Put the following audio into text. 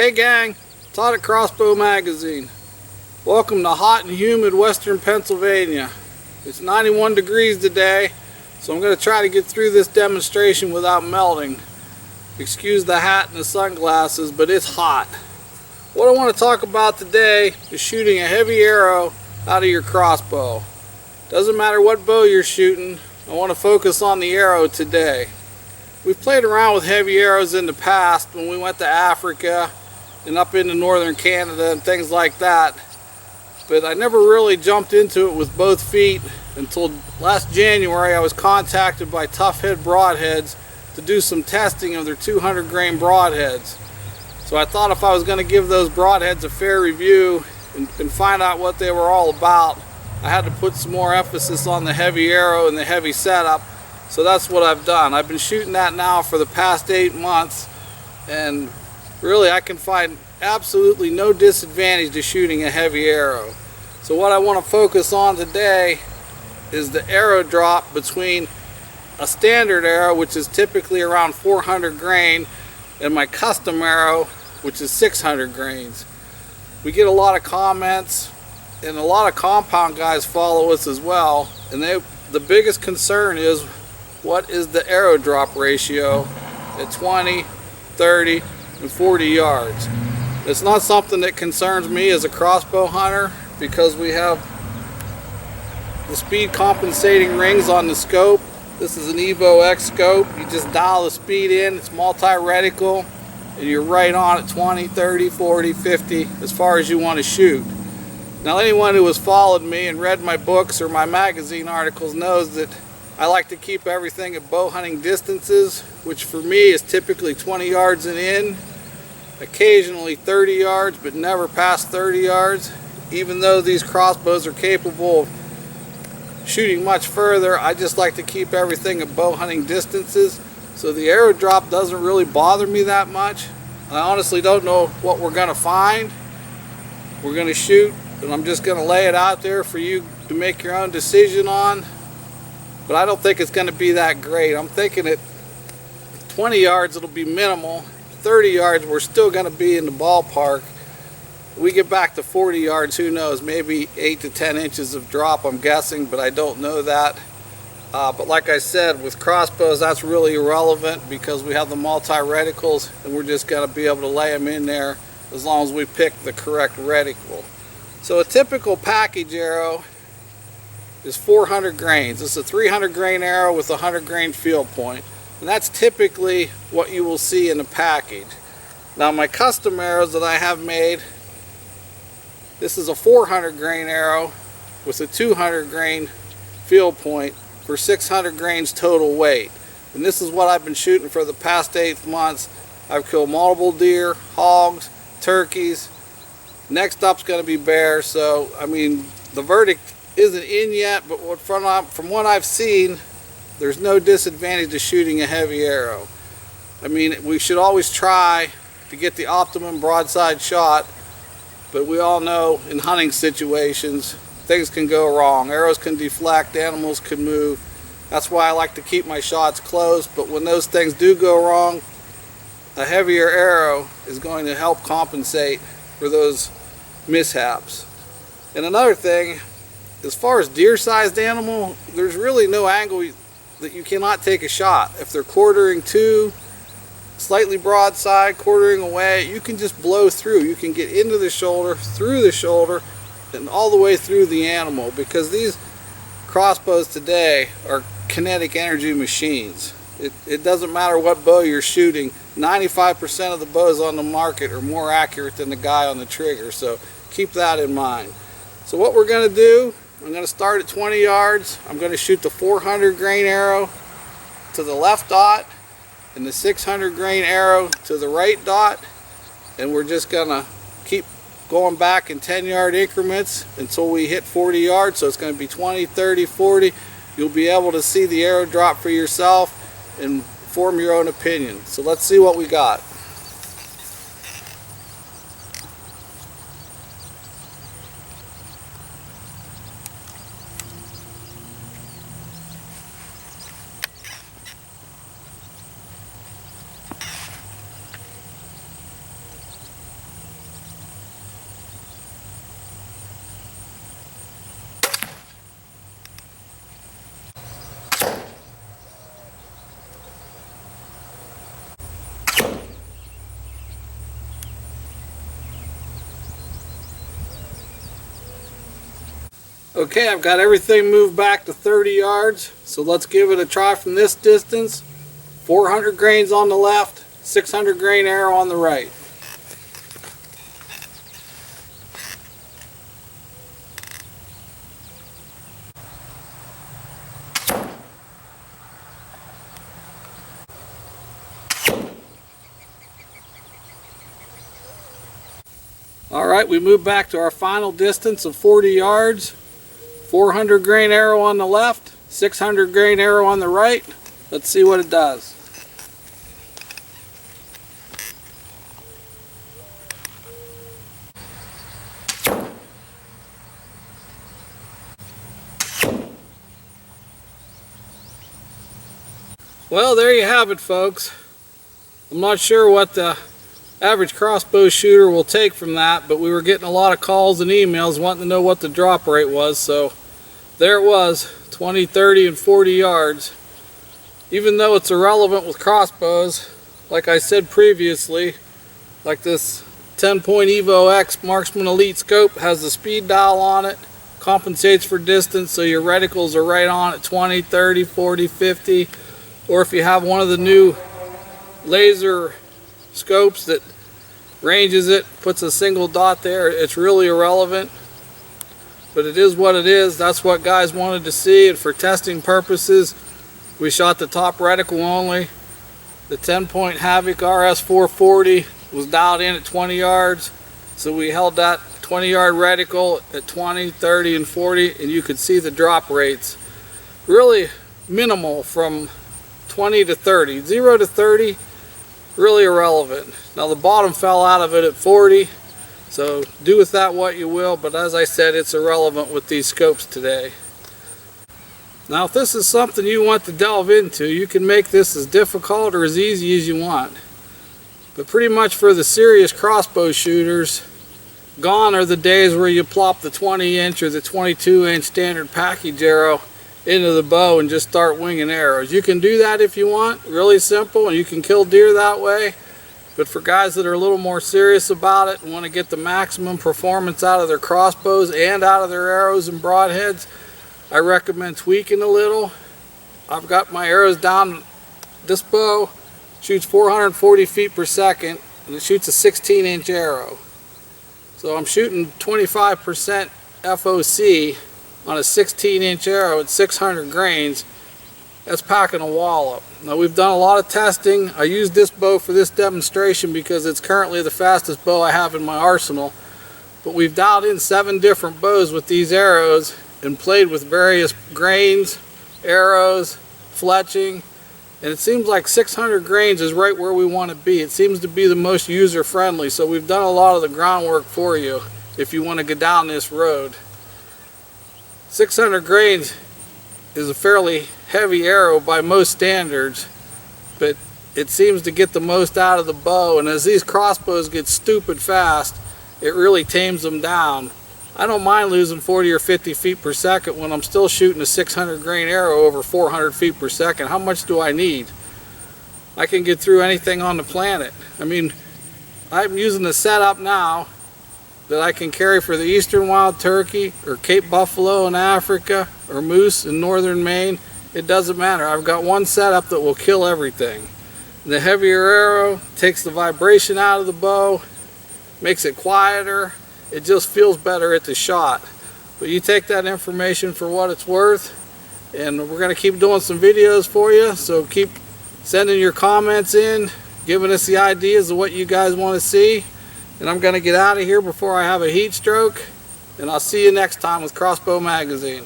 Hey gang, Todd at Crossbow Magazine. Welcome to hot and humid western Pennsylvania. It's 91 degrees today, so I'm going to try to get through this demonstration without melting. Excuse the hat and the sunglasses, but it's hot. What I want to talk about today is shooting a heavy arrow out of your crossbow. Doesn't matter what bow you're shooting, I want to focus on the arrow today. We've played around with heavy arrows in the past when we went to Africa and up into northern Canada and things like that, but I never really jumped into it with both feet until last January. I was contacted by Tough Head Broadheads to do some testing of their 200 grain broadheads. So I thought if I was going to give those broadheads a fair review and find out what they were all about, I had to put some more emphasis on the heavy arrow and the heavy setup. So that's what I've done. I've been shooting that now for the past 8 months, and really I can find absolutely no disadvantage to shooting a heavy arrow. So what I want to focus on today is the arrow drop between a standard arrow, which is typically around 400 grain, and my custom arrow, which is 600 grains. We get a lot of comments, and a lot of compound guys follow us as well, and the biggest concern is, what is the arrow drop ratio at 20, 30, and 40 yards? It's not something that concerns me as a crossbow hunter, because we have the speed compensating rings on the scope. This is an Evo X scope. You just dial the speed in, it's multi-reticle, and you're right on at 20, 30, 40, 50, as far as you want to shoot. Now, anyone who has followed me and read my books or my magazine articles knows that I like to keep everything at bow hunting distances, which for me is typically 20 yards and in, occasionally 30 yards, but never past 30 yards. Even though these crossbows are capable of shooting much further, I just like to keep everything at bow hunting distances, so the arrow drop doesn't really bother me that much. I honestly don't know what we're going to find. We're going to shoot, and I'm just going to lay it out there for you to make your own decision on. But I don't think it's going to be that great. I'm thinking at 20 yards it'll be minimal. 30 yards we're still going to be in the ballpark. We get back to 40 yards, who knows, maybe 8 to 10 inches of drop, I'm guessing, but I don't know that. But like I said, with crossbows that's really irrelevant, because we have the multi-reticles and we're just going to be able to lay them in there as long as we pick the correct reticle. So a typical package arrow is 400 grains. It's a 300 grain arrow with a 100 grain field point, and that's typically what you will see in the package. Now, my custom arrows that I have made, this is a 400 grain arrow with a 200 grain field point for 600 grains total weight, and this is what I've been shooting for the past 8 months. I've killed multiple deer, hogs, turkeys. Next up's going to be bear. So I mean, the verdict isn't in yet, but from what I've seen, there's no disadvantage to shooting a heavy arrow. I mean, we should always try to get the optimum broadside shot, but we all know in hunting situations things can go wrong. Arrows can deflect, animals can move. That's why I like to keep my shots close, but when those things do go wrong, a heavier arrow is going to help compensate for those mishaps. And another thing, as far as deer-sized animal, there's really no angle that you cannot take a shot. If they're quartering to, slightly broadside, quartering away, you can just blow through. You can get into the shoulder, through the shoulder, and all the way through the animal, because these crossbows today are kinetic energy machines. It doesn't matter what bow you're shooting. 95% of the bows on the market are more accurate than the guy on the trigger, so keep that in mind. So what we're going to do, I'm going to start at 20 yards. I'm going to shoot the 400 grain arrow to the left dot and the 600 grain arrow to the right dot, and we're just going to keep going back in 10-yard increments until we hit 40 yards. So it's going to be 20, 30, 40. You'll be able to see the arrow drop for yourself and form your own opinion. So let's see what we got. Okay, I've got everything moved back to 30 yards, so let's give it a try from this distance. 400 grains on the left, 600 grain arrow on the right. Alright, we move back to our final distance of 40 yards. 400 grain arrow on the left, 600 grain arrow on the right. Let's see what it does. Well, there you have it, folks. I'm not sure what the average crossbow shooter will take from that, but we were getting a lot of calls and emails wanting to know what the drop rate was, so there it was, 20, 30, and 40 yards. Even though it's irrelevant with crossbows, like I said previously, like this 10-point Evo X Marksman Elite scope has the speed dial on it, compensates for distance, so your reticles are right on at 20, 30, 40, 50, or if you have one of the new laser scopes that ranges it, puts a single dot there, it's really irrelevant, but it is what it is. That's what guys wanted to see, and for testing purposes we shot the top reticle only. The 10-point Havoc RS 440 was dialed in at 20 yards, so we held that 20-yard reticle at 20, 30, and 40, and you could see the drop rates really minimal from 20 to 30. 0 to 30, really irrelevant. Now the bottom fell out of it at 40, so do with that what you will, but as I said, it's irrelevant with these scopes today. Now if this is something you want to delve into, you can make this as difficult or as easy as you want. But pretty much for the serious crossbow shooters, gone are the days where you plop the 20-inch or the 22-inch standard package arrow into the bow and just start winging arrows. You can do that if you want, really simple, and you can kill deer that way. But for guys that are a little more serious about it and want to get the maximum performance out of their crossbows and out of their arrows and broadheads, I recommend tweaking a little. I've got my arrows down. This bow shoots 440 feet per second, and it shoots a 16-inch arrow. So I'm shooting 25% FOC on a 16-inch arrow at 600 grains. That's packing a wallop. Now we've done a lot of testing. I used this bow for this demonstration because it's currently the fastest bow I have in my arsenal. But we've dialed in 7 different bows with these arrows and played with various grains, arrows, fletching, and it seems like 600 grains is right where we want to be. It seems to be the most user-friendly, so we've done a lot of the groundwork for you if you want to go down this road. 600 grains is a fairly heavy arrow by most standards, but it seems to get the most out of the bow, and as these crossbows get stupid fast, it really tames them down. I don't mind losing 40 or 50 feet per second when I'm still shooting a 600 grain arrow over 400 feet per second. How much do I need? I can get through anything on the planet. I mean, I'm using a setup now that I can carry for the eastern wild turkey or Cape buffalo in Africa or moose in northern Maine. It doesn't matter. I've got one setup that will kill everything. The heavier arrow takes the vibration out of the bow, makes it quieter. It just feels better at the shot. But you take that information for what it's worth, and we're going to keep doing some videos for you, so keep sending your comments in, giving us the ideas of what you guys want to see. And I'm going to get out of here before I have a heat stroke, and I'll see you next time with Crossbow Magazine.